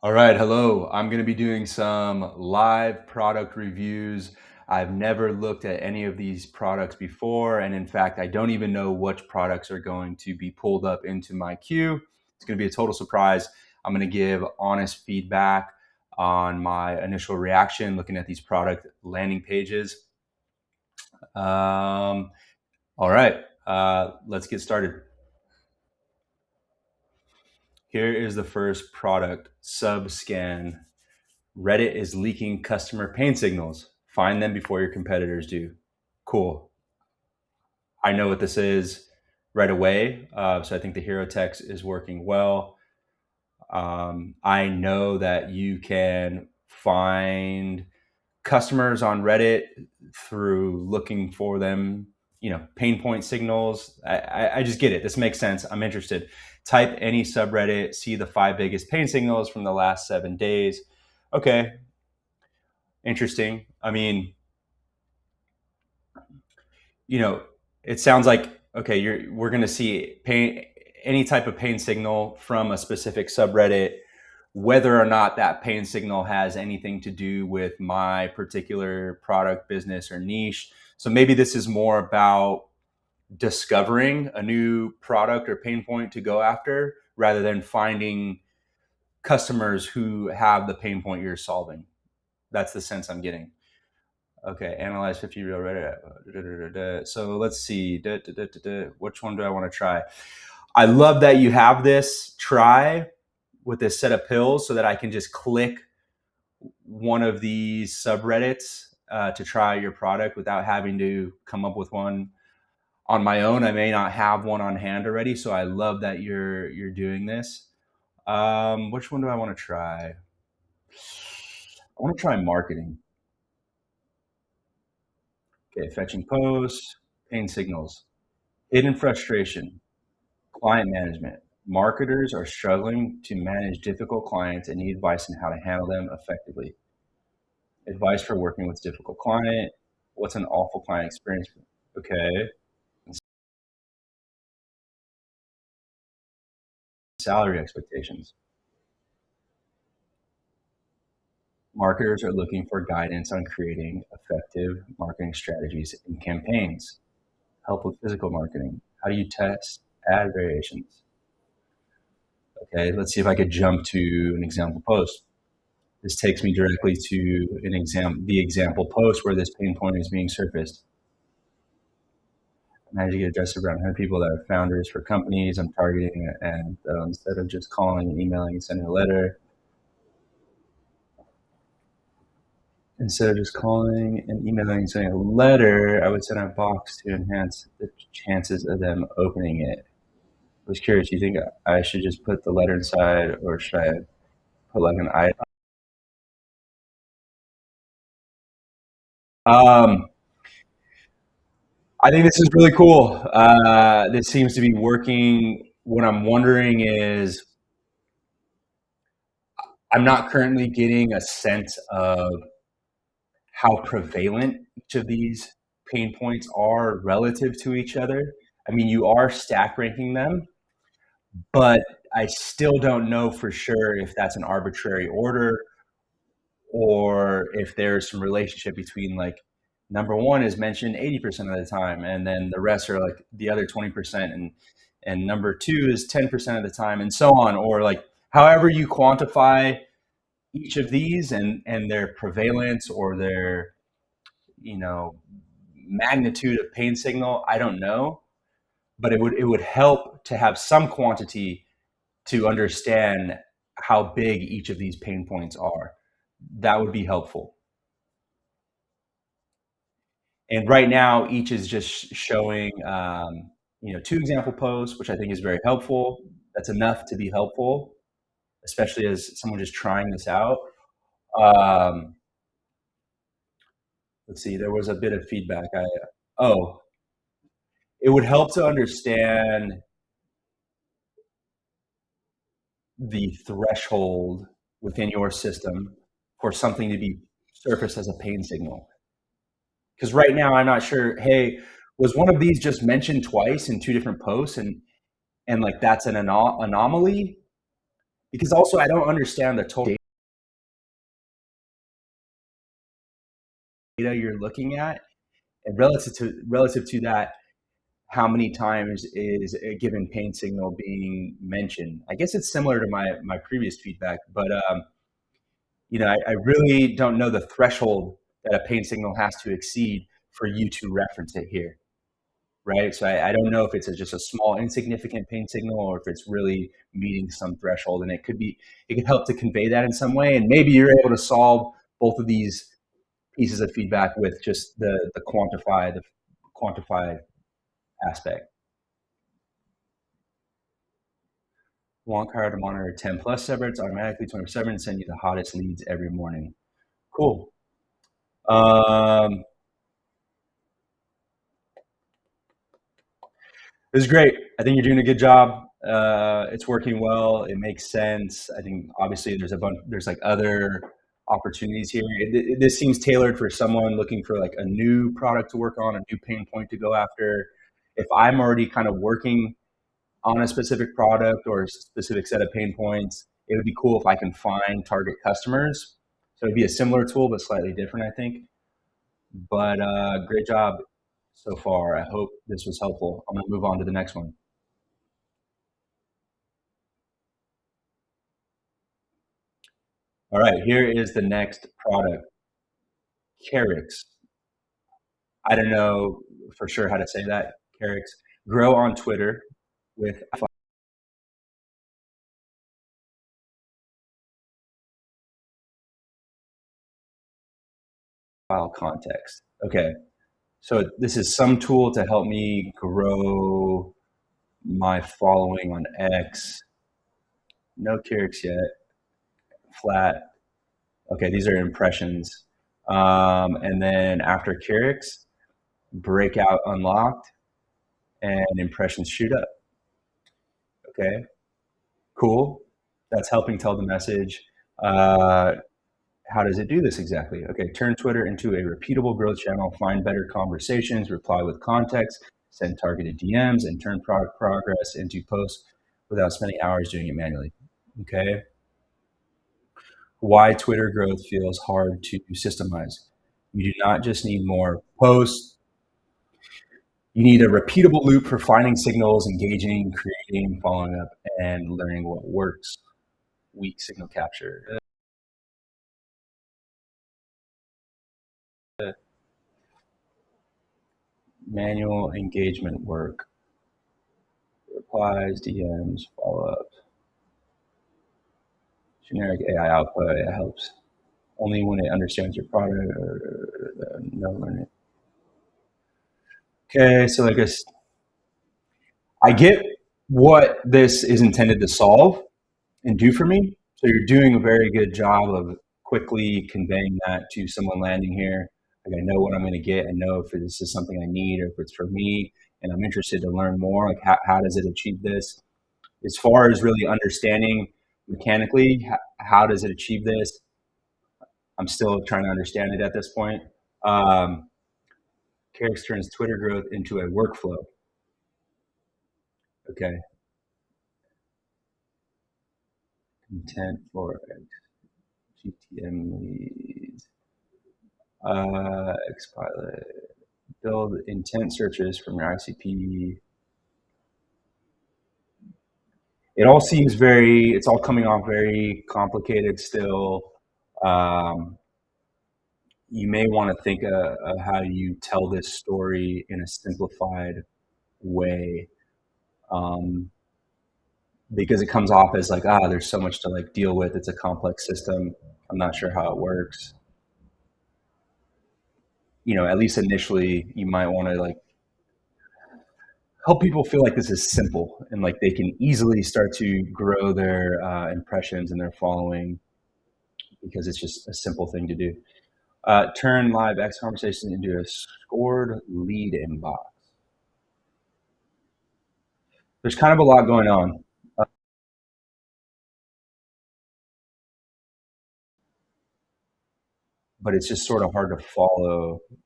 All right, hello. I'm going to be doing some live product reviews. I've never looked at any of these products before, and in fact, I don't even know which products are going to be pulled up into my queue. It's going to be a total surprise. I'm going to give honest feedback on my initial reaction looking at these product landing pages. All right, let's get started. Here is the first product, Subscan. Reddit is leaking customer pain signals. Find them before your competitors do. Cool. I know what this is right away. So I think the hero text is working well. I know that you can find customers on Reddit through looking for them, pain point signals. I just get it. This makes sense. I'm interested. Type any subreddit, see the 5 biggest pain signals from the last 7 days. Okay, interesting. I mean, it sounds like, okay, we're going to see any type of pain signal from a specific subreddit, whether or not that pain signal has anything to do with my particular product, business, or niche. So maybe this is more about discovering a new product or pain point to go after rather than finding customers who have the pain point you're solving. That's the sense I'm getting. Okay, analyze 50 real Reddit. So let's see. Which one do I want to try? I love that you have this try with this set of pills so that I can just click one of these subreddits to try your product without having to come up with one on my own. I may not have one on hand already, so I love that you're doing this. Which one do I want to try? I want to try marketing. Okay, fetching posts, pain signals, hidden frustration, client management. Marketers are struggling to manage difficult clients and need advice on how to handle them effectively. Advice for working with difficult client. What's an awful client experience? Okay. Salary expectations. Marketers are looking for guidance on creating effective marketing strategies and campaigns. Help with physical marketing. How do you test ad variations? Okay, let's see if I could jump to an example post. This takes me directly to the example post where this pain point is being surfaced. Managing to address around 100 people that are founders for companies I'm targeting, and instead of just calling and emailing and sending a letter, I would send a box to enhance the chances of them opening it. I was curious, do you think I should just put the letter inside, or should I put like an I? Um, I think this is really cool. This seems to be working. What I'm wondering is, I'm not currently getting a sense of how prevalent each of these pain points are relative to each other. I mean, you are stack ranking them, but I still don't know for sure if that's an arbitrary order or if there's some relationship between, like, number one is mentioned 80% of the time, and then the rest are like the other 20%, and number two is 10% of the time, and so on, or like however you quantify each of these and their prevalence or their, you know, magnitude of pain signal, I don't know, but it would help to have some quantity to understand how big each of these pain points are. That would be helpful. And right now, each is just showing, 2 example posts, which I think is very helpful. That's enough to be helpful, especially as someone just trying this out. Um, let's see, there was a bit of feedback. Oh, it would help to understand the threshold within your system for something to be surfaced as a pain signal. Because right now, I'm not sure. Hey, was one of these just mentioned twice in 2 different posts, and like that's an anomaly? because also I don't understand the total data you're looking at, and relative to that, how many times is a given pain signal being mentioned? I guess it's similar to my previous feedback, but I really don't know the threshold that a pain signal has to exceed for you to reference it here, right? So I don't know if it's just a small, insignificant pain signal or if it's really meeting some threshold, and it could help to convey that in some way, and maybe you're able to solve both of these pieces of feedback with just the quantify aspect. Wonk to monitor 10 plus subreddits automatically 24/7 and send you the hottest leads every morning. Cool. This is great. I think you're doing a good job. It's working well. It makes sense. I think obviously there's like other opportunities here. This seems tailored for someone looking for like a new product to work on, a new pain point to go after. If I'm already kind of working on a specific product or a specific set of pain points, it would be cool if I can find target customers. So it'd be a similar tool, but slightly different, I think. But great job so far. I hope this was helpful. I'm going to move on to the next one. All right, here is the next product, Carix. I don't know for sure how to say that. Carix. Grow on Twitter with file context. Okay, so this is some tool to help me grow my following on X. No Carix yet. Flat. Okay, these are impressions. And then after Carix, breakout unlocked, and impressions shoot up. Okay, cool. That's helping tell the message. How does it do this exactly? Okay, turn Twitter into a repeatable growth channel, find better conversations, reply with context, send targeted DMs, and turn product progress into posts without spending hours doing it manually. Okay. Why Twitter growth feels hard to systemize. You do not just need more posts, you need a repeatable loop for finding signals, engaging, creating, following up, and learning what works. Weak signal capture. Manual engagement work. Replies, DMs, follow up. Generic AI output, it helps only when it understands your product or no learning. Okay, so I guess I get what this is intended to solve and do for me. So you're doing a very good job of quickly conveying that to someone landing here. Like I know what I'm going to get. I know if this is something I need or if it's for me, and I'm interested to learn more. Like how does it achieve this? As far as really understanding mechanically, how does it achieve this? I'm still trying to understand it at this point. Carix turns Twitter growth into a workflow. Okay. Intent for GTM leads. Xpilot. Build intent searches from your ICP. It all seems it's all coming off very complicated still. You may want to think of how you tell this story in a simplified way. Because it comes off as like, there's so much to like deal with. It's a complex system. I'm not sure how it works. At least initially, you might want to like help people feel like this is simple and like they can easily start to grow their impressions and their following because it's just a simple thing to do. Turn live X conversation into a scored lead inbox. There's kind of a lot going on. But it's just sort of hard to follow